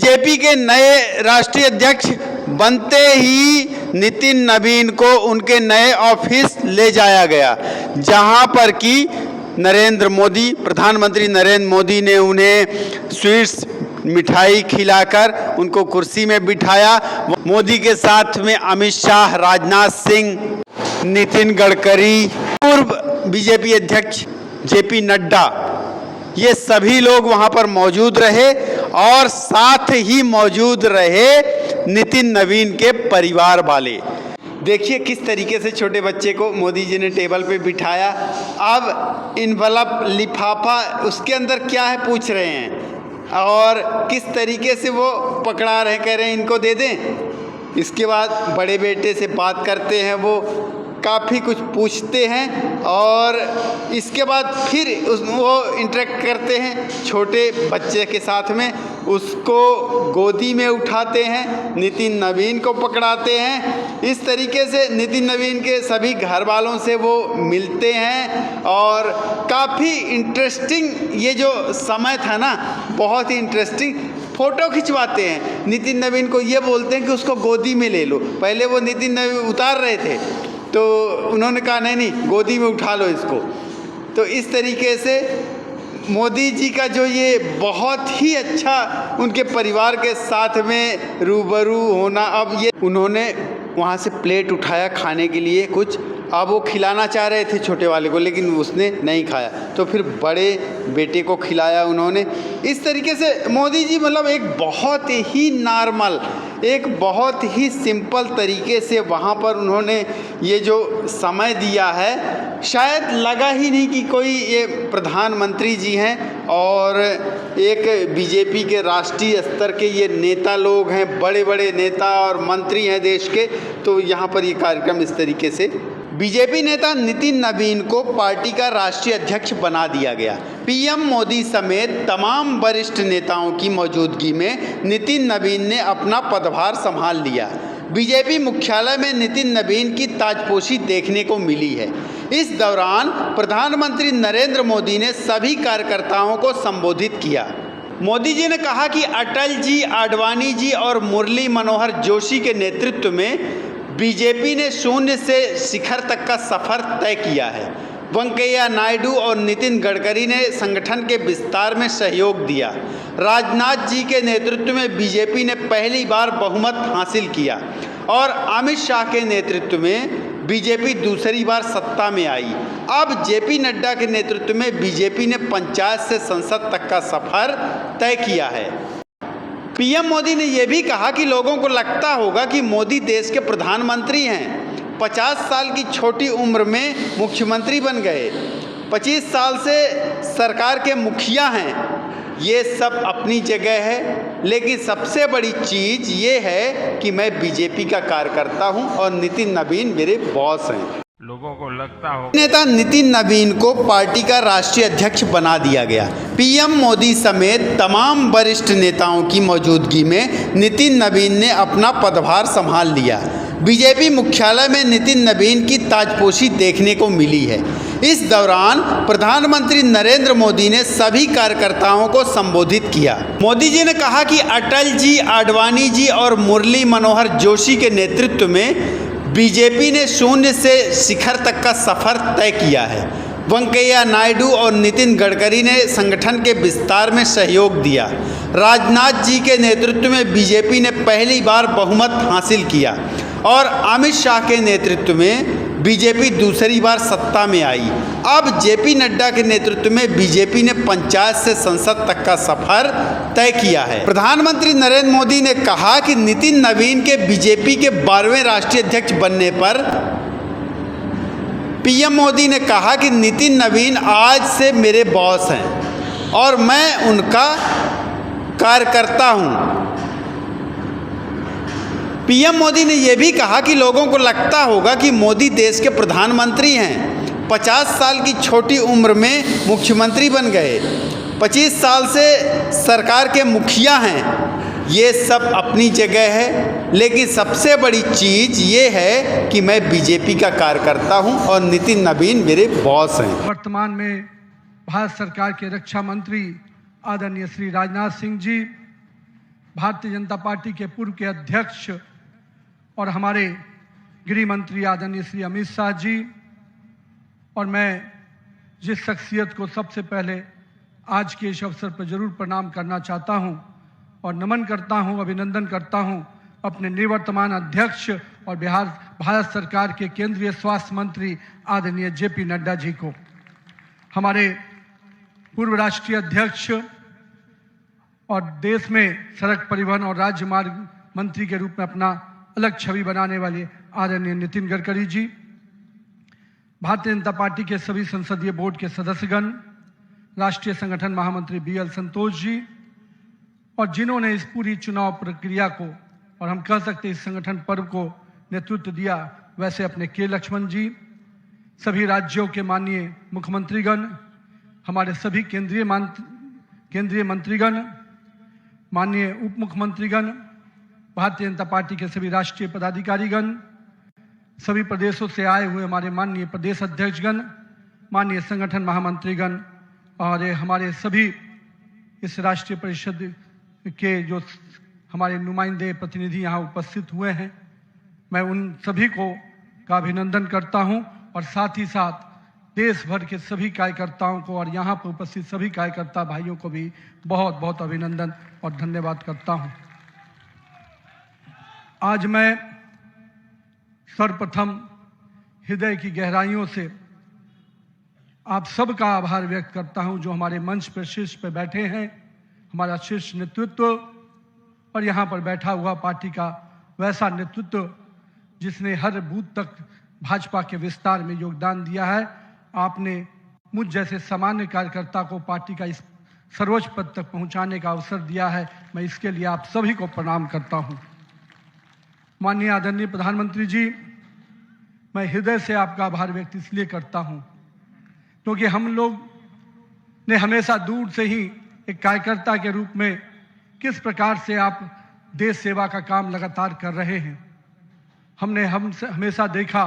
BJP के नए राष्ट्रीय अध्यक्ष बनते ही नितिन नवीन को उनके नए ऑफिस ले जाया गया, जहां पर कि प्रधानमंत्री नरेंद्र मोदी ने उन्हें स्वीट्स मिठाई खिलाकर उनको कुर्सी में बिठाया। मोदी के साथ में अमित शाह, राजनाथ सिंह, नितिन गडकरी, पूर्व बीजेपी अध्यक्ष जेपी नड्डा, ये सभी लोग वहां पर मौजूद रहे और साथ ही मौजूद रहे नितिन नवीन के परिवार वाले। देखिए किस तरीके से छोटे बच्चे को मोदी जी ने टेबल पे बिठाया। अब इनवलप लिफाफा उसके अंदर क्या है पूछ रहे हैं और किस तरीके से वो पकड़ा रहे, कह रहे हैं इनको दे दें। इसके बाद बड़े बेटे से बात करते हैं, वो काफ़ी कुछ पूछते हैं और इसके बाद फिर वो इंटरेक्ट करते हैं छोटे बच्चे के साथ में, उसको गोदी में उठाते हैं, नितिन नवीन को पकड़ाते हैं। इस तरीके से नितिन नवीन के सभी घर वालों से वो मिलते हैं और काफ़ी इंटरेस्टिंग ये जो समय था ना, बहुत ही इंटरेस्टिंग। फ़ोटो खिंचवाते हैं, नितिन नवीन को ये बोलते हैं कि उसको गोदी में ले लो। पहले वो नितिन नवीन उतार रहे थे तो उन्होंने कहा नहीं गोदी में उठा लो इसको। तो इस तरीके से मोदी जी का जो ये बहुत ही अच्छा उनके परिवार के साथ में रूबरू होना, अब ये उन्होंने वहाँ से प्लेट उठाया खाने के लिए कुछ, अब वो खिलाना चाह रहे थे छोटे वाले को लेकिन उसने नहीं खाया, तो फिर बड़े बेटे को खिलाया उन्होंने। इस तरीके से मोदी जी मतलब एक बहुत ही नॉर्मल, एक बहुत ही सिंपल तरीके से वहाँ पर उन्होंने ये जो समय दिया है, शायद लगा ही नहीं कि कोई ये प्रधानमंत्री जी हैं और एक बीजेपी के राष्ट्रीय स्तर के ये नेता लोग हैं, बड़े बड़े नेता और मंत्री हैं देश के। तो यहाँ पर ये कार्यक्रम इस तरीके से बीजेपी नेता नितिन नवीन को पार्टी का राष्ट्रीय अध्यक्ष बना दिया गया। पीएम मोदी समेत तमाम वरिष्ठ नेताओं की मौजूदगी में नितिन नवीन ने अपना पदभार संभाल लिया। बीजेपी मुख्यालय में नितिन नवीन की ताजपोशी देखने को मिली है। इस दौरान प्रधानमंत्री नरेंद्र मोदी ने सभी कार्यकर्ताओं को संबोधित किया। मोदी जी ने कहा कि अटल जी, आडवाणी जी और मुरली मनोहर जोशी के नेतृत्व में बीजेपी ने शून्य से शिखर तक का सफर तय किया है। वेंकैया नायडू और नितिन गडकरी ने संगठन के विस्तार में सहयोग दिया। राजनाथ जी के नेतृत्व में बीजेपी ने पहली बार बहुमत हासिल किया और अमित शाह के नेतृत्व में बीजेपी दूसरी बार सत्ता में आई। अब जेपी नड्डा के नेतृत्व में बीजेपी ने पंचायत से संसद तक का सफर तय किया है। पीएम मोदी ने यह भी कहा कि लोगों को लगता होगा कि मोदी देश के प्रधानमंत्री हैं। 50 साल की छोटी उम्र में मुख्यमंत्री बन गए, 25 साल से सरकार के मुखिया हैं। ये सब अपनी जगह है, लेकिन सबसे बड़ी चीज़ ये है कि मैं बीजेपी का कार्यकर्ता हूं और नितिन नवीन मेरे बॉस हैं। लोगों को लगता हो नेता नितिन नवीन को पार्टी का राष्ट्रीय अध्यक्ष बना दिया गया। पीएम मोदी समेत तमाम वरिष्ठ नेताओं की मौजूदगी में नितिन नवीन ने अपना पदभार संभाल लिया। बीजेपी मुख्यालय में नितिन नवीन की ताजपोशी देखने को मिली है। इस दौरान प्रधानमंत्री नरेंद्र मोदी ने सभी कार्यकर्ताओं को संबोधित किया। मोदी जी ने कहा कि अटल जी, आडवाणी जी और मुरली मनोहर जोशी के नेतृत्व में बीजेपी ने शून्य से शिखर तक का सफर तय किया है। वेंकैया नायडू और नितिन गडकरी ने संगठन के विस्तार में सहयोग दिया। राजनाथ जी के नेतृत्व में बीजेपी ने पहली बार बहुमत हासिल किया और अमित शाह के नेतृत्व में बीजेपी दूसरी बार सत्ता में आई। अब जेपी नड्डा के नेतृत्व में बीजेपी ने पंचायत से संसद तक का सफर तय किया है। प्रधानमंत्री नरेंद्र मोदी ने कहा कि नितिन नवीन के बीजेपी के 12वें राष्ट्रीय अध्यक्ष बनने पर पीएम मोदी ने कहा कि नितिन नवीन आज से मेरे बॉस हैं और मैं उनका कार्यकर्ता हूं। पीएम मोदी ने यह भी कहा कि लोगों को लगता होगा कि मोदी देश के प्रधानमंत्री हैं। 50 साल की छोटी उम्र में मुख्यमंत्री बन गए, 25 साल से सरकार के मुखिया हैं। ये सब अपनी जगह है, लेकिन सबसे बड़ी चीज़ ये है कि मैं बीजेपी का कार्यकर्ता हूं और नितिन नवीन मेरे बॉस हैं। वर्तमान में भारत सरकार के रक्षा मंत्री आदरणीय श्री राजनाथ सिंह जी, भारतीय जनता पार्टी के पूर्व के अध्यक्ष और हमारे गृह मंत्री आदरणीय श्री अमित शाह जी, और मैं जिस शख्सियत को सबसे पहले आज के इस अवसर पर जरूर प्रणाम करना चाहता हूं और नमन करता हूं, अभिनंदन करता हूं अपने निवर्तमान अध्यक्ष और भारत सरकार के केंद्रीय स्वास्थ्य मंत्री आदरणीय जेपी नड्डा जी को, हमारे पूर्व राष्ट्रीय अध्यक्ष और देश में सड़क परिवहन और राज्य मार्ग मंत्री के रूप में अपना अलग छवि बनाने वाले आदरणीय नितिन गडकरी जी, भारतीय जनता पार्टी के सभी संसदीय बोर्ड के सदस्यगण, राष्ट्रीय संगठन महामंत्री BL संतोष जी, और जिन्होंने इस पूरी चुनाव प्रक्रिया को और हम कह सकते इस संगठन पर्व को नेतृत्व दिया, वैसे अपने के लक्ष्मण जी, सभी राज्यों के माननीय मुख्यमंत्रीगण, हमारे सभी केंद्रीय मंत्रीगण, माननीय उप मुख्यमंत्रीगण, भारतीय जनता पार्टी के सभी राष्ट्रीय पदाधिकारीगण, सभी प्रदेशों से आए हुए हमारे माननीय प्रदेश अध्यक्षगण, माननीय संगठन महामंत्रीगण और हमारे सभी इस राष्ट्रीय परिषद के जो हमारे नुमाइंदे प्रतिनिधि यहाँ उपस्थित हुए हैं, मैं उन सभी को का अभिनंदन करता हूँ और साथ ही साथ देश भर के सभी कार्यकर्ताओं को और यहाँ पर उपस्थित सभी कार्यकर्ता भाइयों को भी बहुत बहुत अभिनंदन और धन्यवाद करता हूँ। आज मैं सर्वप्रथम हृदय की गहराइयों से आप सबका आभार व्यक्त करता हूं जो हमारे मंच पर शीर्ष पर बैठे हैं, हमारा शीर्ष नेतृत्व और यहाँ पर बैठा हुआ पार्टी का वैसा नेतृत्व जिसने हर बूथ तक भाजपा के विस्तार में योगदान दिया है। आपने मुझ जैसे सामान्य कार्यकर्ता को पार्टी का इस सर्वोच्च पद तक पहुंचाने का अवसर दिया है, मैं इसके लिए आप सभी को प्रणाम करता हूं। माननीय आदरणीय प्रधानमंत्री जी, मैं हृदय से आपका आभार व्यक्त इसलिए करता हूं क्योंकि हम लोग ने हमेशा दूर से ही एक कार्यकर्ता के रूप में किस प्रकार से आप देश सेवा का काम लगातार कर रहे हैं, हमने हमेशा देखा